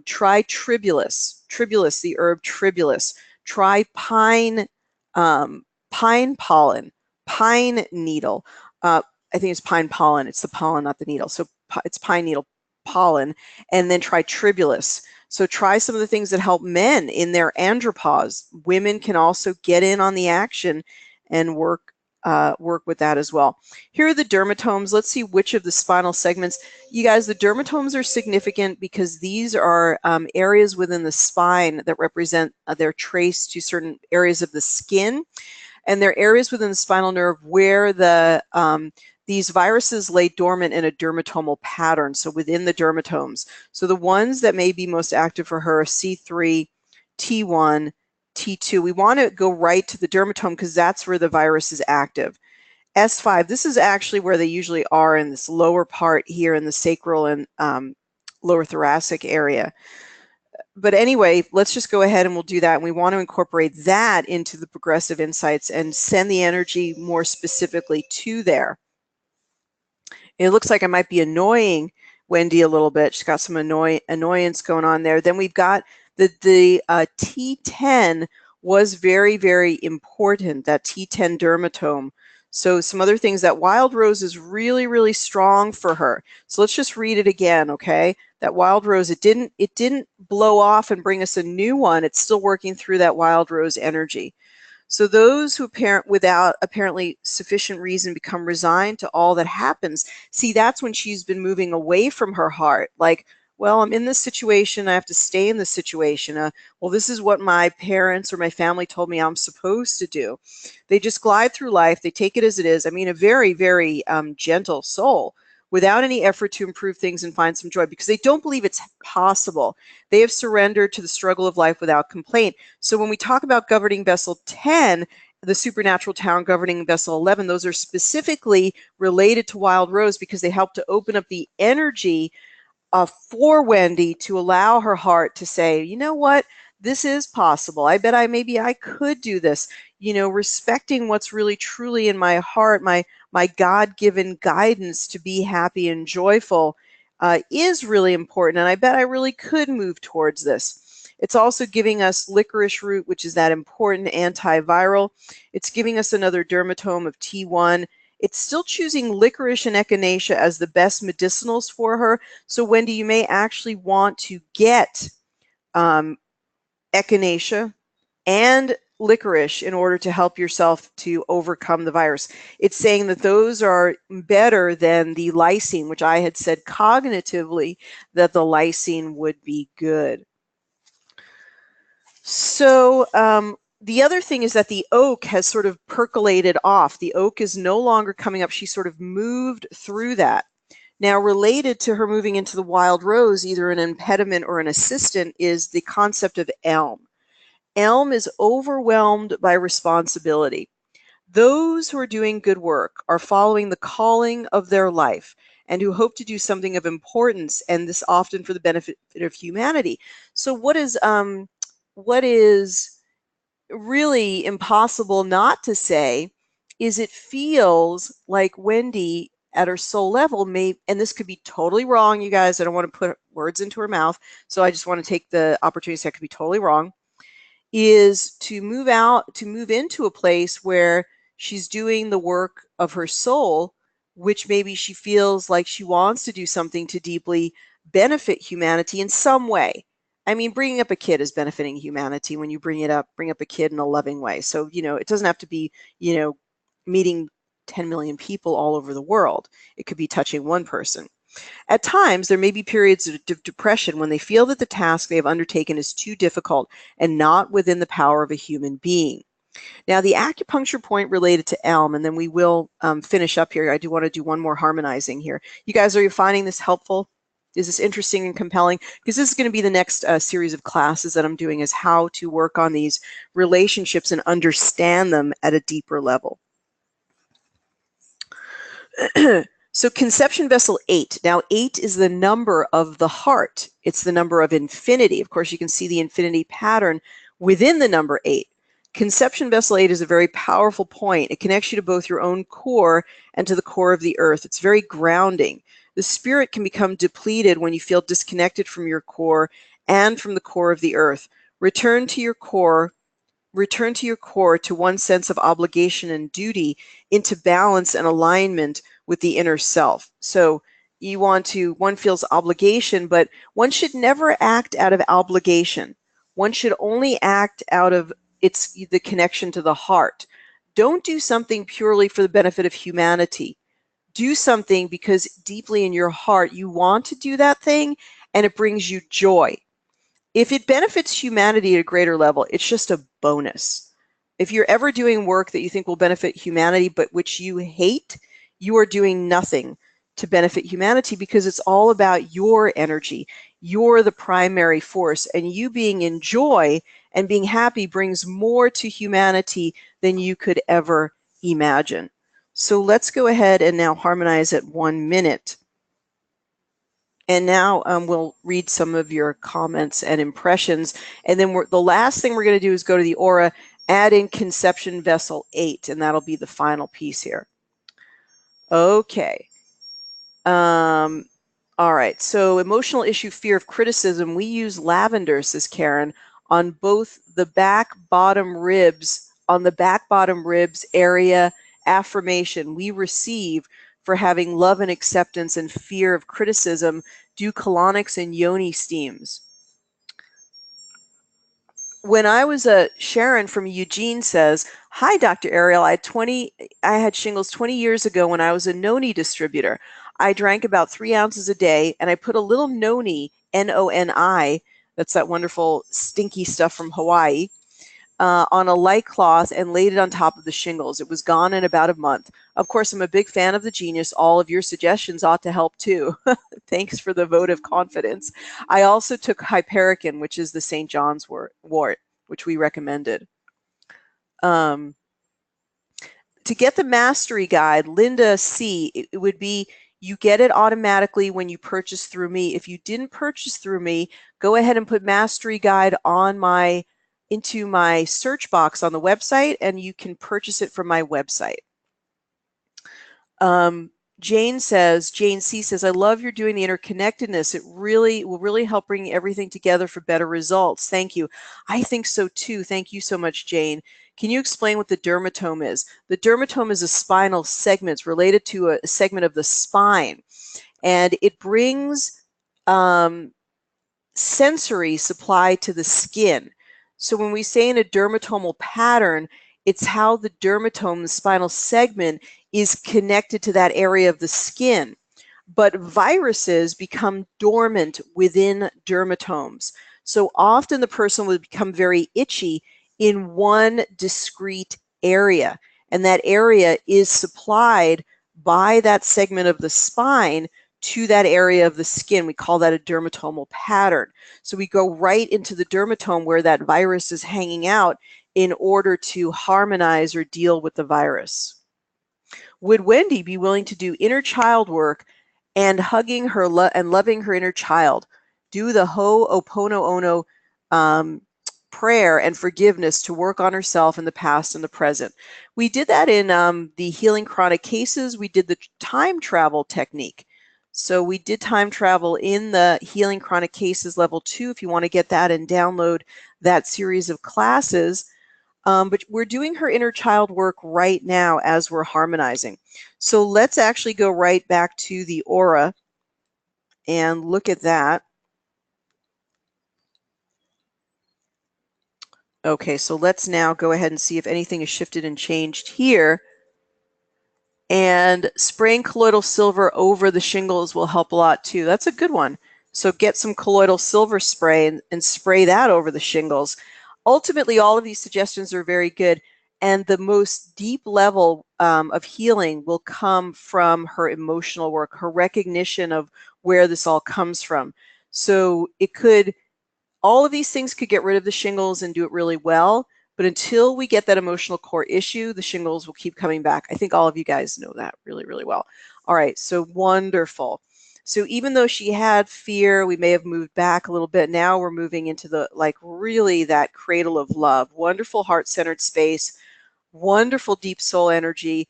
Try tribulus, the herb tribulus. Try pine pollen, pine needle. I think it's pine pollen. It's the pollen, not the needle. So it's pine needle pollen. And then try tribulus. So try some of the things that help men in their andropause. Women can also get in on the action and work work with that as well. Here are the dermatomes. Let's see which of the spinal segments. You guys, the dermatomes are significant because these are areas within the spine that represent, they're traced to certain areas of the skin, and they're areas within the spinal nerve where these viruses lay dormant in a dermatomal pattern, so within the dermatomes. So the ones that may be most active for her are C3, T1, T2. We want to go right to the dermatome because that's where the virus is active. S5, this is actually where they usually are, in this lower part here in the sacral and lower thoracic area. But anyway, let's just go ahead and we'll do that. And we want to incorporate that into the progressive insights and send the energy more specifically to there. It looks like I might be annoying Wendy a little bit. She's got some annoyance going on there. Then we've got the T10 was very, very important, that T10 dermatome. So some other things, that wild rose is really, really strong for her. So let's just read it again, okay? That wild rose, it didn't blow off and bring us a new one. It's still working through that wild rose energy. So those who without apparently sufficient reason become resigned to all that happens. See, that's when she's been moving away from her heart. Like, well, I'm in this situation. I have to stay in this situation. Well, this is what my parents or my family told me I'm supposed to do. They just glide through life. They take it as it is. I mean, a very, very gentle soul, without any effort to improve things and find some joy, because they don't believe it's possible. They have surrendered to the struggle of life without complaint. So when we talk about governing vessel 10, the supernatural town governing vessel 11, those are specifically related to wild rose because they help to open up the energy for Wendy to allow her heart to say, you know what, this is possible. I bet maybe I could do this. You know, respecting what's really truly in my heart, my God-given guidance to be happy and joyful is really important. And I bet I really could move towards this. It's also giving us licorice root, which is that important antiviral. It's giving us another dermatome of T1. It's still choosing licorice and echinacea as the best medicinals for her. So Wendy, you may actually want to get echinacea and licorice in order to help yourself to overcome the virus. It's saying that those are better than the lysine, which I had said cognitively that the lysine would be good. So the other thing is that the oak has sort of percolated off. The oak is no longer coming up. She sort of moved through that. Now, related to her moving into the wild rose, either an impediment or an assistant, is the concept of elm. Elm is overwhelmed by responsibility. Those who are doing good work are following the calling of their life and who hope to do something of importance, and this often for the benefit of humanity. So what is really impossible not to say is it feels like Wendy at her soul level and this could be totally wrong, you guys, I don't want to put words into her mouth, so I just want to take the opportunity to say it could be totally wrong, is to move into a place where she's doing the work of her soul, which maybe she feels like she wants to do something to deeply benefit humanity in some way. I mean, bringing up a kid is benefiting humanity when you bring up a kid in a loving way. So, you know, it doesn't have to be, you know, meeting 10 million people all over the world. It could be touching one person. At times, there may be periods of depression when they feel that the task they have undertaken is too difficult and not within the power of a human being. Now, the acupuncture point related to elm, and then we will finish up here. I do want to do one more harmonizing here. You guys, are you finding this helpful? Is this interesting and compelling? Because this is going to be the next series of classes that I'm doing, is how to work on these relationships and understand them at a deeper level. So conception vessel 8. Now 8 is the number of the heart. It's the number of infinity. Of course, you can see the infinity pattern within the number 8. Conception vessel 8 is a very powerful point. It connects you to both your own core and to the core of the earth. It's very grounding. The spirit can become depleted when you feel disconnected from your core and from the core of the earth. Return to your core to one sense of obligation and duty, into balance and alignment with the inner self. So one feels obligation, but one should never act out of obligation. One should only act out of the connection to the heart. Don't do something purely for the benefit of humanity. Do something because deeply in your heart you want to do that thing and it brings you joy. If it benefits humanity at a greater level, it's just a bonus. If you're ever doing work that you think will benefit humanity but which you hate, you are doing nothing to benefit humanity because it's all about your energy. You're the primary force, and you being in joy and being happy brings more to humanity than you could ever imagine. So let's go ahead and now harmonize at 1 minute. And now we'll read some of your comments and impressions. And then the last thing we're going to do is go to the aura, add in conception vessel 8, and that'll be the final piece here. Okay. All right. So emotional issue, fear of criticism. We use lavender, says Karen, on both the back bottom ribs, area affirmation we receive for having love and acceptance and fear of criticism. Do colonics and yoni steams. When I was Sharon from Eugene says, "Hi, Dr. Ariel. I had shingles 20 years ago when I was a noni distributor. I drank about 3 ounces a day, and I put a little noni, Noni, that's that wonderful stinky stuff from Hawaii, on a light cloth and laid it on top of the shingles. It was gone in about a month. Of course, I'm a big fan of the genius. All of your suggestions ought to help too." Thanks for the vote of confidence. I also took hypericin, which is the St. John's wort, which we recommended. To get the mastery guide, Linda C., it would be, you get it automatically when you purchase through me. If you didn't purchase through me, go ahead and put mastery guide into my search box on the website, and you can purchase it from my website. Jane C. says, "I love you're doing the interconnectedness. It will really help bring everything together for better results. Thank you." I think so too. Thank you so much, Jane. Can you explain what the dermatome is? The dermatome is a spinal segment. It's related to a segment of the spine, and it brings sensory supply to the skin. So when we say in a dermatomal pattern, it's how the dermatome, the spinal segment, is connected to that area of the skin. But viruses become dormant within dermatomes. So often the person will become very itchy in one discrete area, and that area is supplied by that segment of the spine to that area of the skin. We call that a dermatomal pattern. So we go right into the dermatome where that virus is hanging out in order to harmonize or deal with the virus. Would Wendy be willing to do inner child work and hugging her and loving her inner child? Do the Ho'oponopono prayer and forgiveness to work on herself in the past and the present. We did that in the Healing Chronic Cases. We did the time travel technique. So we did time travel in the Healing Chronic Cases level 2 if you want to get that and download that series of classes. But we're doing her inner child work right now as we're harmonizing. So let's actually go right back to the aura and look at that. Okay, so let's now go ahead and see if anything is shifted and changed here. And spraying colloidal silver over the shingles will help a lot too. That's a good one. So get some colloidal silver spray and spray that over the shingles. Ultimately, all of these suggestions are very good. And the most deep level of healing will come from her emotional work, her recognition of where this all comes from. So all of these things could get rid of the shingles and do it really well. But until we get that emotional core issue, the shingles will keep coming back. I think all of you guys know that really, really well. All right, so wonderful. So even though she had fear, we may have moved back a little bit. Now we're moving into really that cradle of love. Wonderful heart-centered space, wonderful deep soul energy.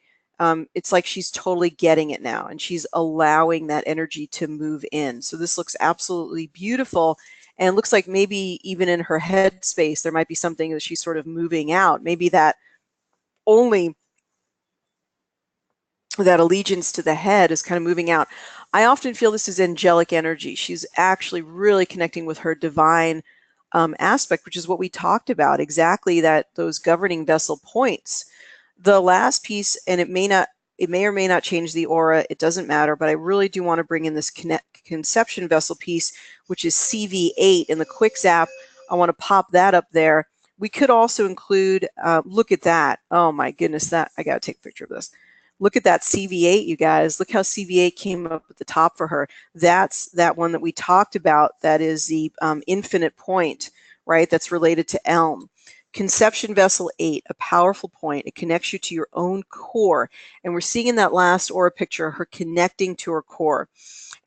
It's like she's totally getting it now, and she's allowing that energy to move in. So this looks absolutely beautiful. And looks like maybe even in her head space, there might be something that she's sort of moving out. Maybe that allegiance to the head is kind of moving out. I often feel this is angelic energy. She's actually really connecting with her divine aspect, which is what we talked about, exactly those governing vessel points. The last piece, and it may or may not change the aura, it doesn't matter, but I really do want to bring in this conception vessel piece, which is CV8 in the quick zap. I want to pop that up there. We could also include, look at that. Oh my goodness, that I got to take a picture of this. Look at that CV8, you guys. Look how CV8 came up at the top for her. That's that one that we talked about. That is the infinite point, right? That's related to Elm. Conception vessel 8, a powerful point. It connects you to your own core. And we're seeing in that last aura picture her connecting to her core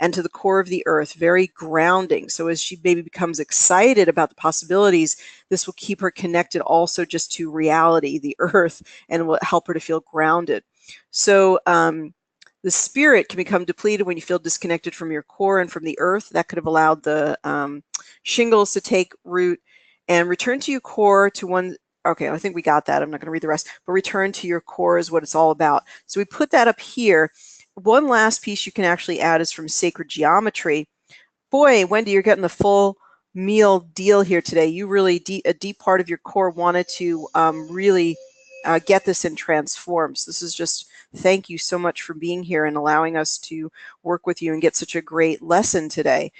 and to the core of the earth, very grounding. So as she maybe becomes excited about the possibilities, this will keep her connected also just to reality, the earth, and will help her to feel grounded. So the spirit can become depleted when you feel disconnected from your core and from the earth. That could have allowed the shingles to take root. And return to your core to one. Okay, I think we got that. I'm not going to read the rest, but return to your core is what it's all about. So we put that up here. One last piece you can actually add is from sacred geometry. Boy, Wendy, you're getting the full meal deal here today. You really, a deep part of your core wanted to really get this and transform. So this is just, thank you so much for being here and allowing us to work with you and get such a great lesson today.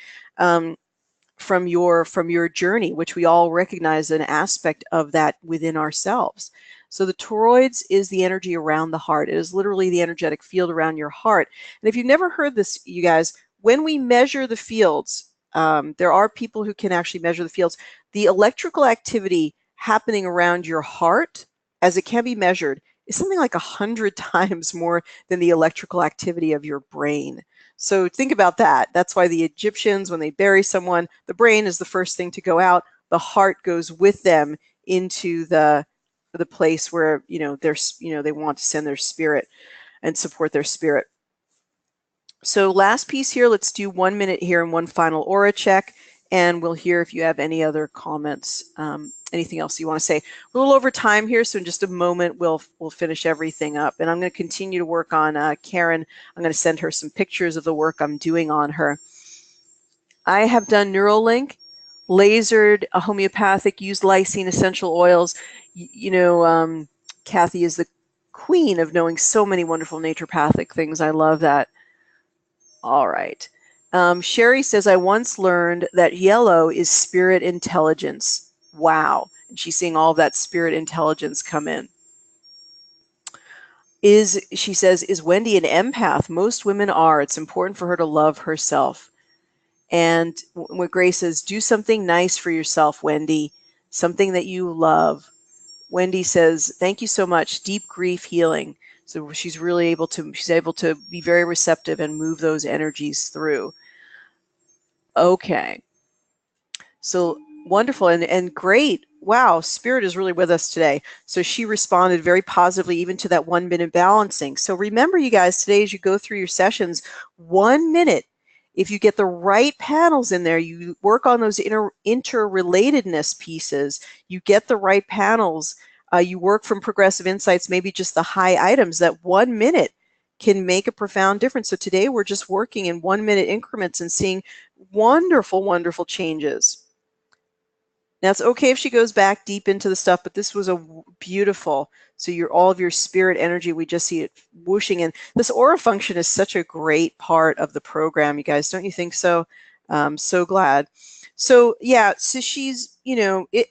From your journey, which we all recognize an aspect of that within ourselves. So the toroids is the energy around the heart. It is literally the energetic field around your heart. And if you've never heard this, you guys, when we measure the fields, there are people who can actually measure the fields. The electrical activity happening around your heart, as it can be measured, is something like 100 times more than the electrical activity of your brain. So think about that. That's why the Egyptians, when they bury someone, the brain is the first thing to go out. The heart goes with them into the place where they want to send their spirit and support their spirit. So last piece here, let's do 1 minute here and one final aura check, and we'll hear if you have any other comments, anything else you want to say. We're a little over time here, so in just a moment we'll finish everything up. And I'm going to continue to work on Karen. I'm going to send her some pictures of the work I'm doing on her. I have done Neuralink, lasered, a homeopathic, used lysine essential oils. Kathy is the queen of knowing so many wonderful naturopathic things. I love that. All right. Sherry says, I once learned that yellow is spirit intelligence. Wow. And she's seeing all of that spirit intelligence come in. She says, is Wendy an empath? Most women are. It's important for her to love herself. And what Grace says, do something nice for yourself, Wendy. Something that you love. Wendy says, thank you so much. Deep grief healing. So she's able to be very receptive and move those energies through. Okay. So wonderful and great. Wow, spirit is really with us today. So she responded very positively even to that 1 minute balancing. So remember, you guys, today as you go through your sessions, 1 minute, if you get the right panels in there, you work on those interrelatedness pieces, you get the right panels, you work from progressive insights, maybe just the high items, that 1 minute can make a profound difference. So today we're just working in 1 minute increments and seeing wonderful, wonderful changes. Now it's okay if she goes back deep into the stuff, but this was a beautiful, so all of your spirit energy, we just see it whooshing in. This aura function is such a great part of the program, you guys, don't you think so? I'm so glad. So yeah, so she's,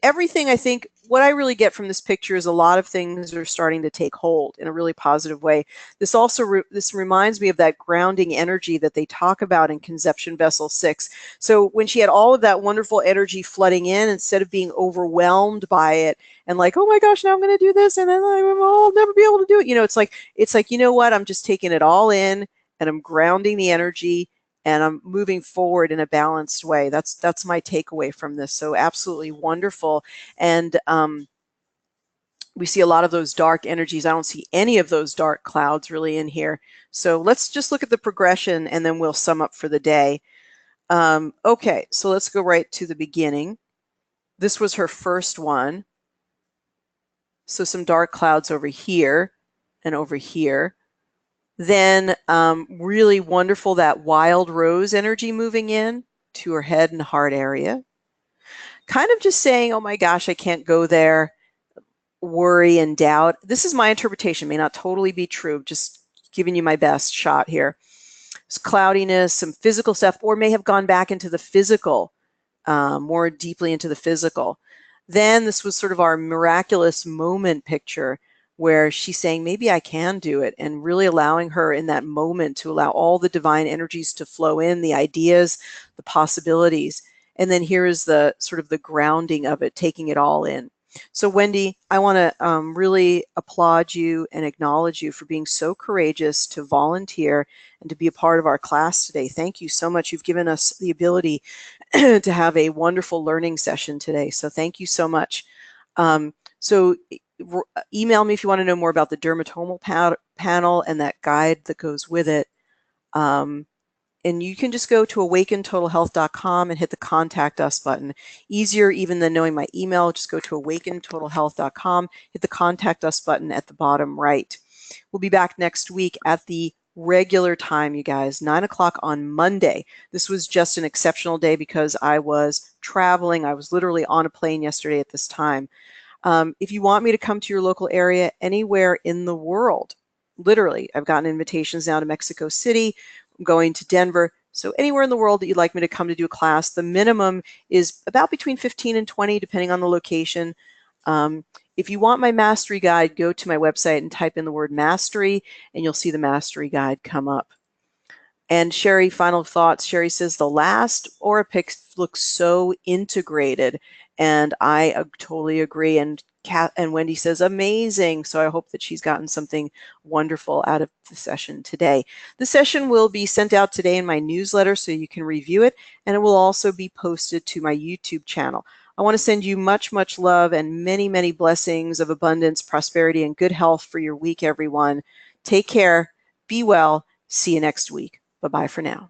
everything, I think, what I really get from this picture is a lot of things are starting to take hold in a really positive way. This also, this reminds me of that grounding energy that they talk about in Conception Vessel 6. So when she had all of that wonderful energy flooding in, instead of being overwhelmed by it and like, oh my gosh, now I'm going to do this and then I'll never be able to do it. It's like, you know what? I'm just taking it all in and I'm grounding the energy and I'm moving forward in a balanced way. That's my takeaway from this. So absolutely wonderful. And we see a lot of those dark energies. I don't see any of those dark clouds really in here. So let's just look at the progression and then we'll sum up for the day. Okay, so let's go right to the beginning. This was her first one. So some dark clouds over here and over here. Then really wonderful, that wild rose energy moving in to her head and heart area. Kind of just saying, oh my gosh, I can't go there. worry and doubt. This is my interpretation, may not totally be true, just giving you my best shot here. It's cloudiness, some physical stuff, or may have gone back into the physical, more deeply into the physical. Then this was sort of our miraculous moment picture where she's saying, maybe I can do it, and really allowing her in that moment to allow all the divine energies to flow in, the ideas, the possibilities. And then here is the sort of the grounding of it, taking it all in. So Wendy, I want to really applaud you and acknowledge you for being so courageous to volunteer and to be a part of our class today. Thank you so much. You've given us the ability to have a wonderful learning session today. So thank you so much. So email me if you want to know more about the dermatomal panel and that guide that goes with it. And you can just go to awakentotalhealth.com and hit the contact us button. Easier even than knowing my email, just go to awakentotalhealth.com, hit the contact us button at the bottom right. We'll be back next week at the regular time, you guys, 9 o'clock on Monday. This was just an exceptional day because I was traveling. I was literally on a plane yesterday at this time. If you want me to come to your local area anywhere in the world, literally, I've gotten invitations now to Mexico City, I'm going to Denver. So anywhere in the world that you'd like me to come to do a class, the minimum is about between 15 and 20, depending on the location. If you want my mastery guide, go to my website and type in the word mastery, and you'll see the mastery guide come up. And Sherry, final thoughts. Sherry says the last aura pic looks so integrated, and I totally agree. And Wendy says amazing. So I hope that she's gotten something wonderful out of the session today. The session will be sent out today in my newsletter so you can review it, and it will also be posted to my YouTube channel. I want to send you much, much love and many, many blessings of abundance, prosperity, and good health for your week, everyone. Take care. Be well. See you next week. Bye-bye for now.